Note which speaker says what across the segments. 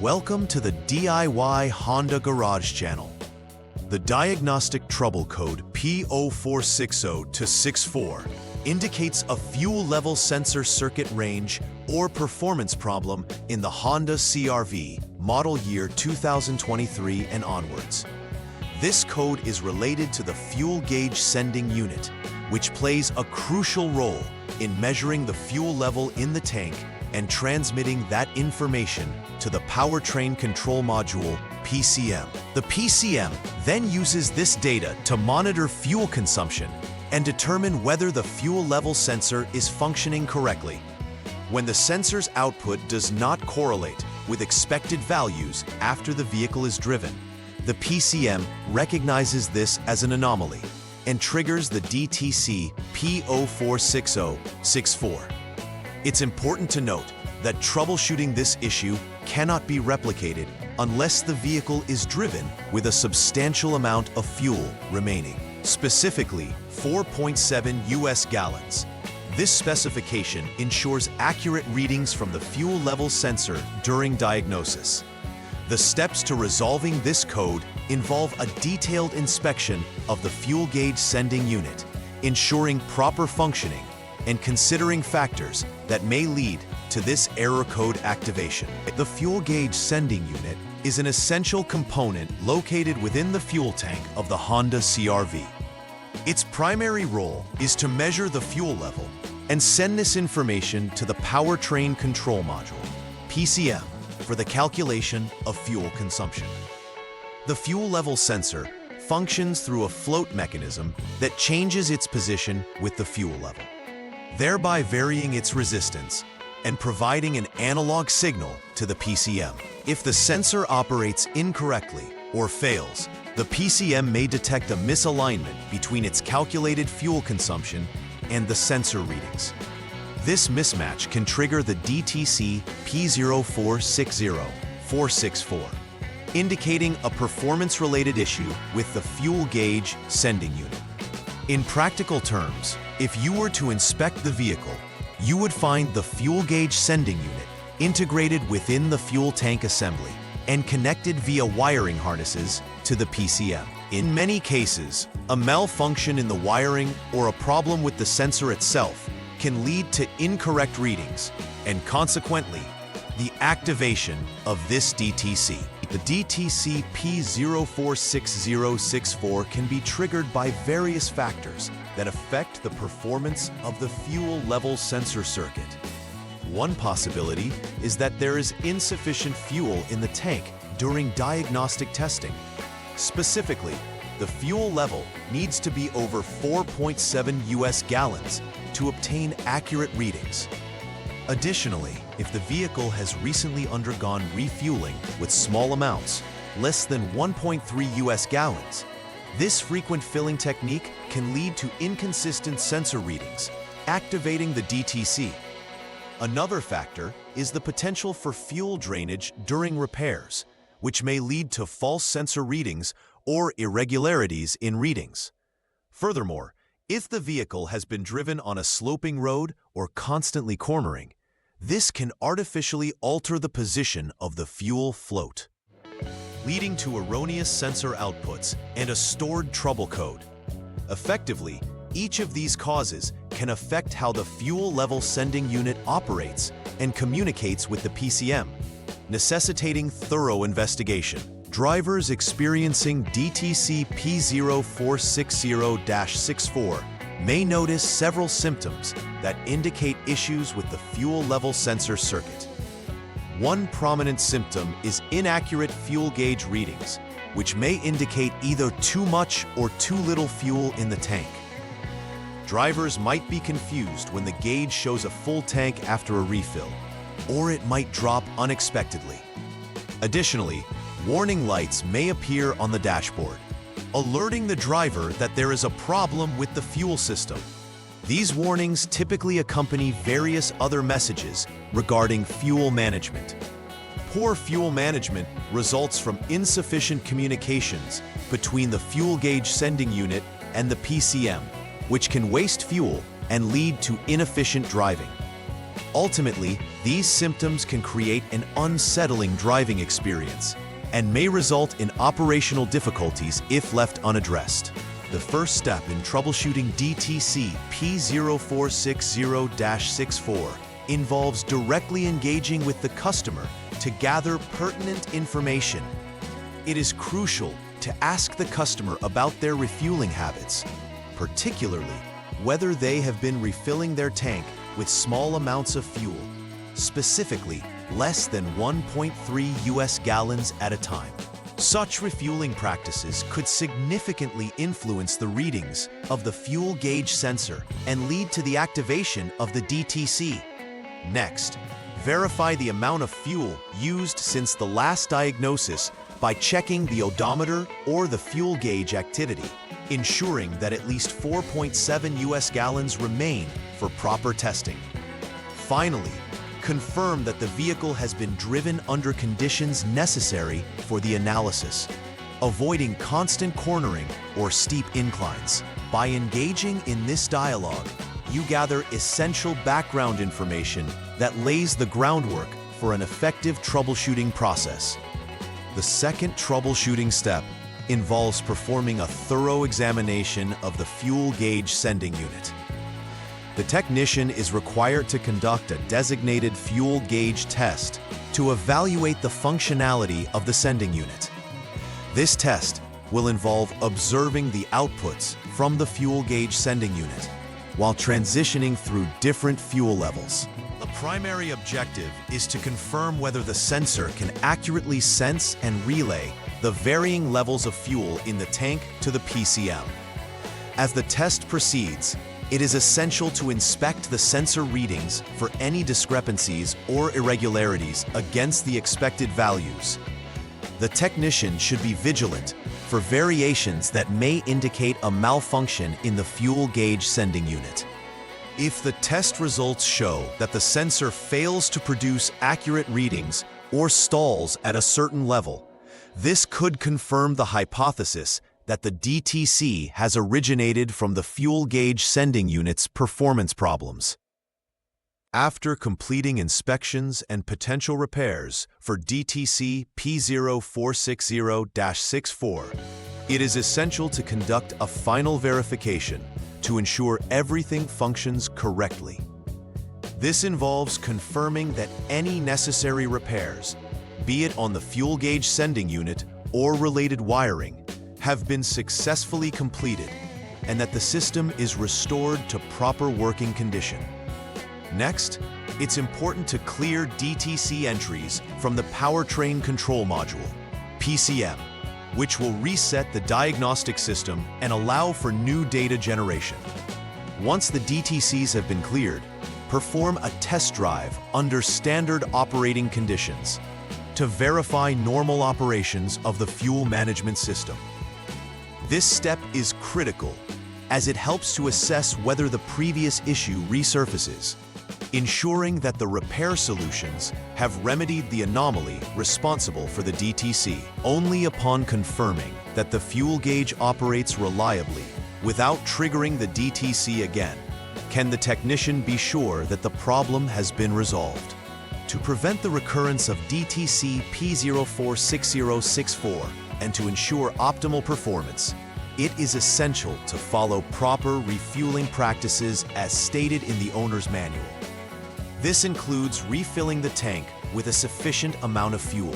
Speaker 1: Welcome to the DIY Honda Garage channel. The diagnostic trouble code P0460-64 indicates a fuel level sensor circuit range or performance problem in the Honda CR-V model year 2023 and onwards. This code is related to the fuel gauge sending unit, which plays a crucial role in measuring the fuel level in the tank and transmitting that information to the powertrain control module, PCM. The PCM then uses this data to monitor fuel consumption and determine whether the fuel level sensor is functioning correctly. When the sensor's output does not correlate with expected values after the vehicle is driven, the PCM recognizes this as an anomaly and triggers the DTC P0460-64. It's important to note that troubleshooting this issue cannot be replicated unless the vehicle is driven with a substantial amount of fuel remaining, specifically 4.7 US gallons. This specification ensures accurate readings from the fuel level sensor during diagnosis. The steps to resolving this code involve a detailed inspection of the fuel gauge sending unit, ensuring proper functioning, and considering factors that may lead to this error code activation. The fuel gauge sending unit is an essential component located within the fuel tank of the Honda CR-V. Its primary role is to measure the fuel level and send this information to the powertrain control module, PCM, for the calculation of fuel consumption. The fuel level sensor functions through a float mechanism that changes its position with the fuel level, thereby varying its resistance and providing an analog signal to the PCM. If the sensor operates incorrectly or fails, the PCM may detect a misalignment between its calculated fuel consumption and the sensor readings. This mismatch can trigger the DTC P0460-64, indicating a performance-related issue with the fuel gauge sending unit. In practical terms, if you were to inspect the vehicle, you would find the fuel gauge sending unit integrated within the fuel tank assembly and connected via wiring harnesses to the PCM. In many cases, a malfunction in the wiring or a problem with the sensor itself can lead to incorrect readings and consequently, the activation of this DTC. The DTC P0460-64 can be triggered by various factors that affect the performance of the fuel level sensor circuit. One possibility is that there is insufficient fuel in the tank during diagnostic testing. Specifically, the fuel level needs to be over 4.7 US gallons to obtain accurate readings. Additionally, if the vehicle has recently undergone refueling with small amounts, less than 1.3 US gallons, this frequent filling technique can lead to inconsistent sensor readings, activating the DTC. Another factor is the potential for fuel drainage during repairs, which may lead to false sensor readings or irregularities in readings. Furthermore, if the vehicle has been driven on a sloping road or constantly cornering, this can artificially alter the position of the fuel float, leading to erroneous sensor outputs and a stored trouble code. Effectively, each of these causes can affect how the fuel level sending unit operates and communicates with the PCM, necessitating thorough investigation. Drivers experiencing DTC P0460-64 may notice several symptoms that indicate issues with the fuel level sensor circuit. One prominent symptom is inaccurate fuel gauge readings, which may indicate either too much or too little fuel in the tank. Drivers might be confused when the gauge shows a full tank after a refill, or it might drop unexpectedly. Additionally, warning lights may appear on the dashboard, alerting the driver that there is a problem with the fuel system. These warnings typically accompany various other messages regarding fuel management. Poor fuel management results from insufficient communications between the fuel gauge sending unit and the PCM, which can waste fuel and lead to inefficient driving. Ultimately, these symptoms can create an unsettling driving experience and may result in operational difficulties if left unaddressed. The first step in troubleshooting DTC P0460-64 involves directly engaging with the customer to gather pertinent information. It is crucial to ask the customer about their refueling habits, particularly whether they have been refilling their tank with small amounts of fuel, specifically less than 1.3 US gallons at a time. Such refueling practices could significantly influence the readings of the fuel gauge sensor and lead to the activation of the DTC. Next, verify the amount of fuel used since the last diagnosis by checking the odometer or the fuel gauge activity, ensuring that at least 4.7 US gallons remain for proper testing. Finally, confirm that the vehicle has been driven under conditions necessary for the analysis, avoiding constant cornering or steep inclines. By engaging in this dialogue, you gather essential background information that lays the groundwork for an effective troubleshooting process. The second troubleshooting step involves performing a thorough examination of the fuel gauge sending unit. The technician is required to conduct a designated fuel gauge test to evaluate the functionality of the sending unit. This test will involve observing the outputs from the fuel gauge sending unit while transitioning through different fuel levels. The primary objective is to confirm whether the sensor can accurately sense and relay the varying levels of fuel in the tank to the PCM. As the test proceeds, it is essential to inspect the sensor readings for any discrepancies or irregularities against the expected values. The technician should be vigilant for variations that may indicate a malfunction in the fuel gauge sending unit. If the test results show that the sensor fails to produce accurate readings or stalls at a certain level, this could confirm the hypothesis that the DTC has originated from the fuel gauge sending unit's performance problems. After completing inspections and potential repairs for DTC P0460-64, it is essential to conduct a final verification to ensure everything functions correctly. This involves confirming that any necessary repairs, be it on the fuel gauge sending unit or related wiring, have been successfully completed and that the system is restored to proper working condition. Next, it's important to clear DTC entries from the powertrain control module, PCM, which will reset the diagnostic system and allow for new data generation. Once the DTCs have been cleared, perform a test drive under standard operating conditions to verify normal operations of the fuel management system. This step is critical as it helps to assess whether the previous issue resurfaces, ensuring that the repair solutions have remedied the anomaly responsible for the DTC. Only upon confirming that the fuel gauge operates reliably without triggering the DTC again, can the technician be sure that the problem has been resolved. To prevent the recurrence of DTC P0460-64 and to ensure optimal performance, it is essential to follow proper refueling practices as stated in the owner's manual. This includes refilling the tank with a sufficient amount of fuel,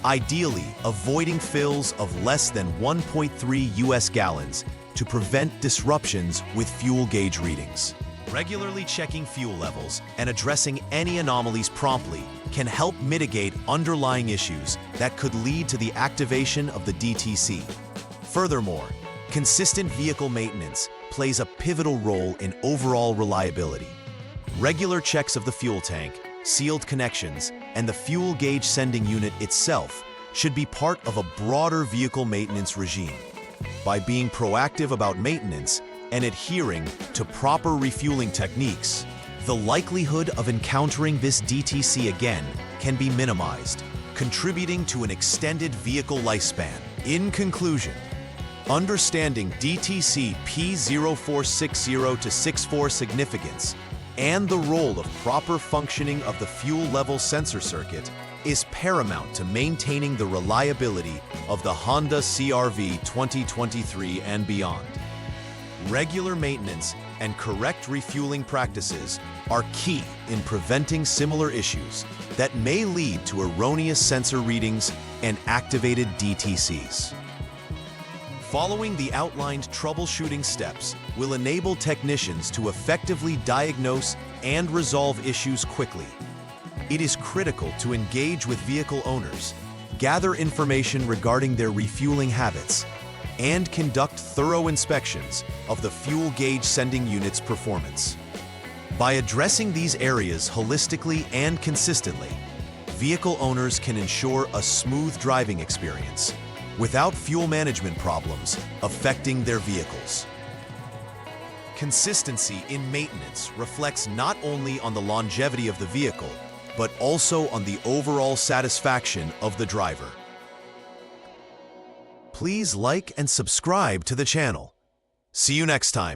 Speaker 1: ideally avoiding fills of less than 1.3 US gallons to prevent disruptions with fuel gauge readings. Regularly checking fuel levels and addressing any anomalies promptly can help mitigate underlying issues that could lead to the activation of the DTC. Furthermore, consistent vehicle maintenance plays a pivotal role in overall reliability. Regular checks of the fuel tank, sealed connections, and the fuel gauge sending unit itself should be part of a broader vehicle maintenance regime. By being proactive about maintenance and adhering to proper refueling techniques, the likelihood of encountering this DTC again can be minimized, contributing to an extended vehicle lifespan. In conclusion, understanding DTC P0460-64 significance and the role of proper functioning of the fuel level sensor circuit is paramount to maintaining the reliability of the Honda CR-V 2023 and beyond. Regular maintenance and correct refueling practices are key in preventing similar issues that may lead to erroneous sensor readings and activated DTCs. Following the outlined troubleshooting steps will enable technicians to effectively diagnose and resolve issues quickly. It is critical to engage with vehicle owners, gather information regarding their refueling habits, and conduct thorough inspections of the fuel gauge sending unit's performance. By addressing these areas holistically and consistently, vehicle owners can ensure a smooth driving experience without fuel management problems affecting their vehicles. Consistency in maintenance reflects not only on the longevity of the vehicle, but also on the overall satisfaction of the driver. Please like and subscribe to the channel. See you next time.